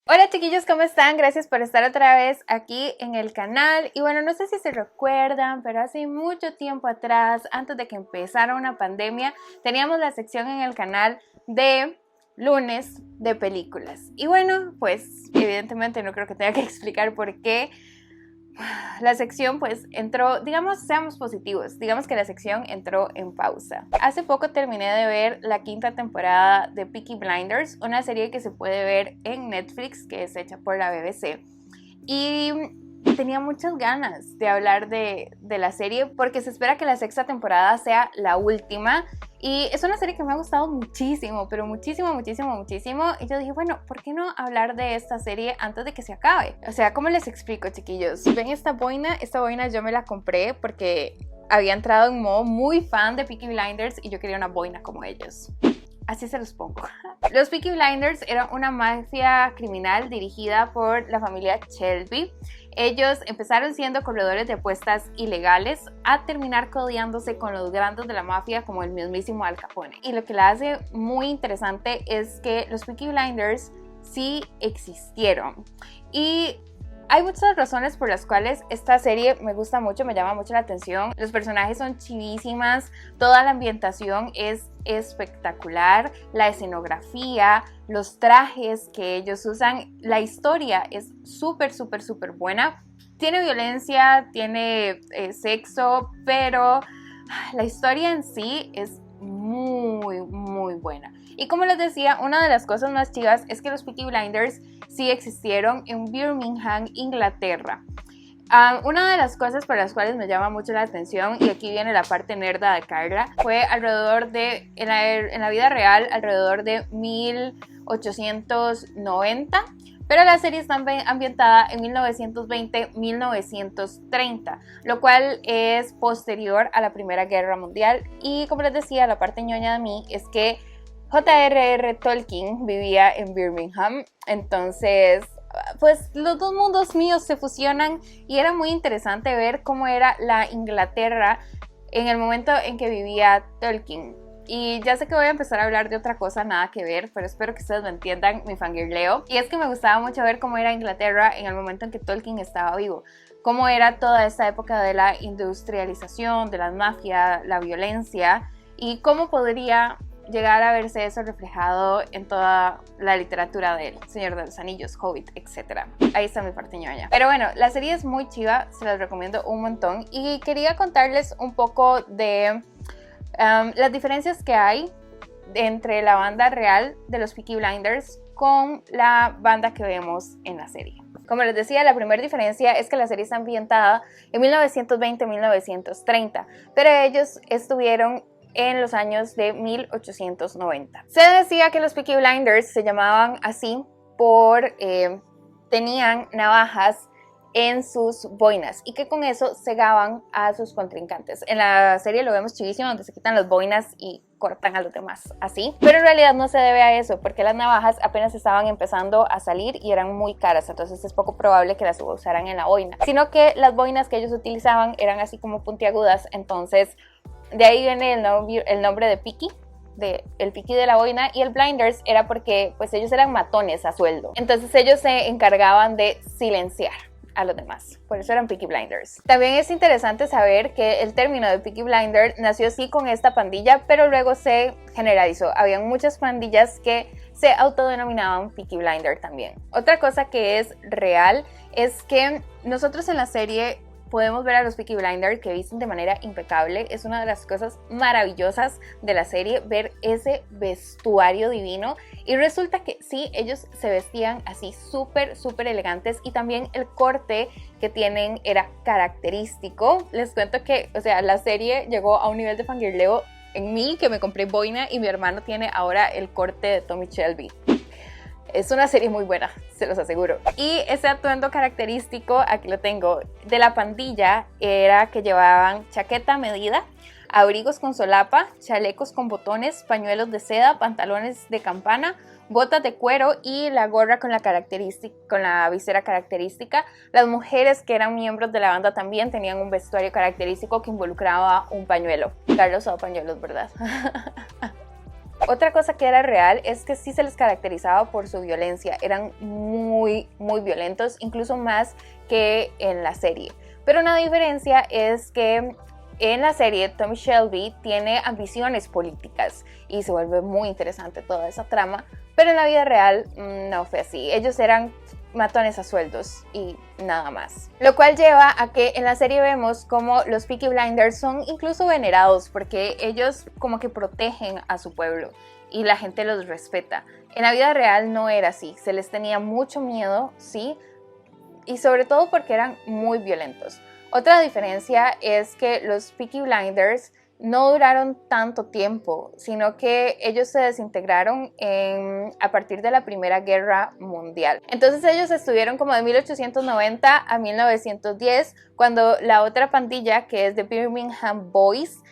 Hola chiquillos, ¿cómo están? Gracias por estar otra vez aquí en el canal. Y bueno, no sé si se recuerdan, pero hace mucho tiempo atrás, antes de que empezara una pandemia, teníamos la sección en el canal de lunes de películas. Y bueno, pues evidentemente no creo que tenga que explicar por qué la sección pues entró, digamos, seamos positivos, digamos que la sección entró en pausa. Hace poco terminé de ver la quinta temporada de Peaky Blinders, una serie que se puede ver en Netflix, que es hecha por la BBC. Y tenía muchas ganas de hablar de la serie porque se espera que la sexta temporada sea la última. Y es una serie que me ha gustado muchísimo, pero muchísimo. Y yo dije, bueno, ¿por qué no hablar de esta serie antes de que se acabe? O sea, ¿cómo les explico, chiquillos? ¿Ven esta boina? Esta boina yo me la compré porque había entrado en modo muy fan de Peaky Blinders y yo quería una boina como ellos. Así se los pongo. Los Peaky Blinders eran una mafia criminal dirigida por la familia Shelby. Ellos empezaron siendo corredores de apuestas ilegales a terminar codeándose con los grandes de la mafia como el mismísimo Al Capone. Y lo que la hace muy interesante es que los Peaky Blinders sí existieron. Y hay muchas razones por las cuales esta serie me gusta mucho, me llama mucho la atención. Los personajes son chivísimas, toda la ambientación es espectacular, la escenografía, los trajes que ellos usan, la historia es súper buena. Tiene violencia, tiene sexo, pero la historia en sí es muy buena. Y como les decía, una de las cosas más chivas es que los Peaky Blinders sí existieron en Birmingham, Inglaterra. Una de las cosas por las cuales me llama mucho la atención, y aquí viene la parte nerda de Carla, fue alrededor de, en la vida real, alrededor de 1890, pero la serie está ambientada en 1920-1930, lo cual es posterior a la Primera Guerra Mundial. Y como les decía, la parte ñoña de mí es que J.R.R. Tolkien vivía en Birmingham, entonces pues los dos mundos míos se fusionan y era muy interesante ver cómo era la Inglaterra en el momento en que vivía Tolkien. Y ya sé que voy a empezar a hablar de otra cosa, nada que ver, pero espero que ustedes me entiendan mi fangirleo. Y es que me gustaba mucho ver cómo era Inglaterra en el momento en que Tolkien estaba vivo. Cómo era toda esta época de la industrialización, de la mafia, la violencia, y cómo podría llegar a verse eso reflejado en toda la literatura del Señor de los Anillos, Hobbit, etc. Ahí está mi parte ñoña. Pero bueno, la serie es muy chiva, se las recomiendo un montón. Y quería contarles un poco de las diferencias que hay entre la banda real de los Peaky Blinders con la banda que vemos en la serie. Como les decía, la primera diferencia es que la serie está ambientada en 1920-1930, pero ellos estuvieron en los años de 1890. Se decía que los Peaky Blinders se llamaban así por tenían navajas en sus boinas y que con eso cegaban a sus contrincantes. En la serie lo vemos chivísimo, donde se quitan las boinas y cortan a los demás así, pero en realidad no se debe a eso, porque las navajas apenas estaban empezando a salir y eran muy caras, entonces es poco probable que las usaran en la boina, sino que las boinas que ellos utilizaban eran así como puntiagudas, entonces de ahí viene el nombre de Peaky, el Peaky de la boina, y el Blinders era porque pues ellos eran matones a sueldo, entonces ellos se encargaban de silenciar a los demás, por eso eran Peaky Blinders. También es interesante saber que el término de Peaky Blinder nació sí con esta pandilla, pero luego se generalizó. Habían muchas pandillas que se autodenominaban Peaky Blinder también. Otra cosa que es real es que nosotros en la serie podemos ver a los Peaky Blinders que visten de manera impecable. Es una de las cosas maravillosas de la serie, ver ese vestuario divino. Y resulta que sí, ellos se vestían así súper elegantes, y también el corte que tienen era característico. Les cuento que, o sea, la serie llegó a un nivel de fangirleo en mí, que me compré boina, y mi hermano tiene ahora el corte de Tommy Shelby. Es una serie muy buena, se los aseguro. Y ese atuendo característico, aquí lo tengo, de la pandilla, era que llevaban chaqueta a medida, abrigos con solapa, chalecos con botones, pañuelos de seda, pantalones de campana, botas de cuero y la gorra con la visera característica. Las mujeres que eran miembros de la banda también tenían un vestuario característico que involucraba un pañuelo. Carlos usaba pañuelos, ¿verdad? Otra cosa que era real es que sí se les caracterizaba por su violencia, eran muy violentos, incluso más que en la serie. Pero una diferencia es que en la serie Tommy Shelby tiene ambiciones políticas y se vuelve muy interesante toda esa trama, pero en la vida real no fue así. Ellos eran matones a sueldos y nada más. Lo cual lleva a que en la serie vemos como los Peaky Blinders son incluso venerados porque ellos como que protegen a su pueblo y la gente los respeta. En la vida real no era así, se les tenía mucho miedo, sí, y sobre todo porque eran muy violentos. Otra diferencia es que los Peaky Blinders no duraron tanto tiempo, sino que ellos se desintegraron a partir de la Primera Guerra Mundial. Entonces ellos estuvieron como de 1890 a 1910, cuando la otra pandilla, que es The Birmingham Boys,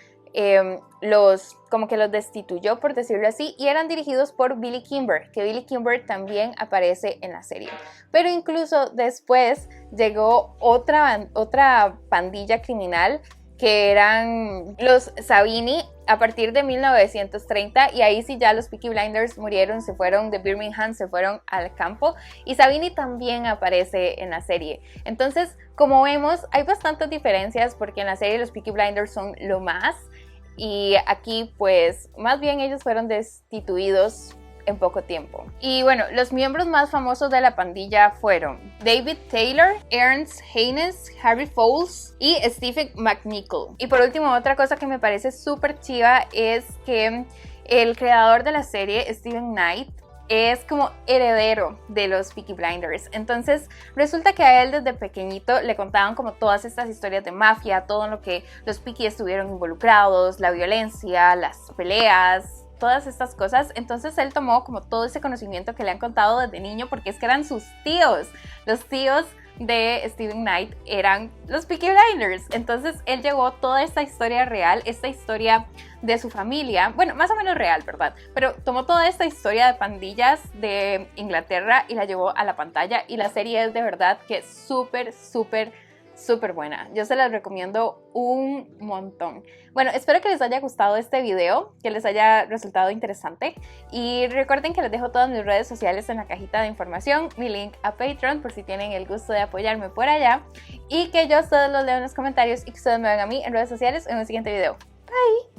como que los destituyó, por decirlo así, y eran dirigidos por Billy Kimber, que Billy Kimber también aparece en la serie. Pero incluso después llegó otra pandilla criminal, que eran los Savini, a partir de 1930, y ahí sí ya los Peaky Blinders murieron, se fueron de Birmingham, se fueron al campo, y Savini también aparece en la serie. Entonces, como vemos, hay bastantes diferencias, porque en la serie los Peaky Blinders son lo más, y aquí pues más bien ellos fueron destituidos en poco tiempo. Y bueno, los miembros más famosos de la pandilla fueron David Taylor, Ernst Haynes, Harry Fowles y Stephen McNichol. Y por último, otra cosa que me parece súper chiva es que el creador de la serie, Steven Knight, es como heredero de los Peaky Blinders. Entonces resulta que a él desde pequeñito le contaban como todas estas historias de mafia, todo en lo que los Peaky estuvieron involucrados, la violencia, las peleas, todas estas cosas. Entonces él tomó como todo ese conocimiento que le han contado desde niño, porque es que eran sus tíos. Los tíos de Steven Knight eran los Peaky Blinders. Entonces él llevó toda esta historia real, esta historia de su familia, bueno, más o menos real, ¿verdad? Pero tomó toda esta historia de pandillas de Inglaterra y la llevó a la pantalla, y la serie es de verdad que súper buena. Yo se las recomiendo un montón. Bueno, espero que les haya gustado este video, que les haya resultado interesante, y recuerden que les dejo todas mis redes sociales en la cajita de información, mi link a Patreon por si tienen el gusto de apoyarme por allá, y que yo todos los leo en los comentarios y que ustedes me vean a mí en redes sociales en un siguiente video. Bye.